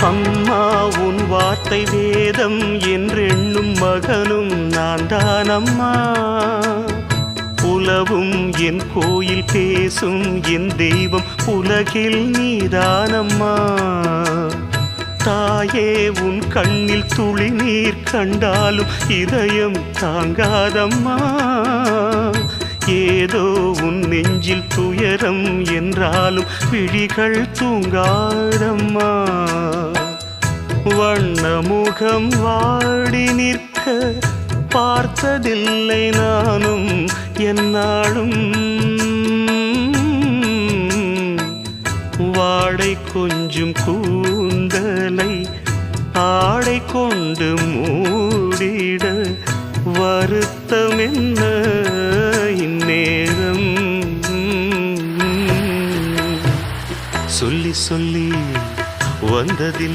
அம்மா உன் வார்த்தை வேதம் என்றெண்ணும் மகனும் நான் தானம்மா. உலவும் என் கோயில் பேசும் என் தெய்வம் உலகில் நீதானம்மா. தாயே உன் கண்ணில் துளி நீர் கண்டாலும் இதயம் தாங்காதம்மா. ஏதோ உன் நெஞ்சில் துயரம் என்றாலும் விழிகள் தூங்காதம்மா. வண்ணமுகம் வாடி நிற்க பார்த்ததில்லை நானும் என்னாலும். வாடை கொஞ்சம் கூந்தலை ஆடை கொண்டு மூடிட வருத்தம் என்ன இந்நேரம். சொல்லி சொல்லி வந்ததில்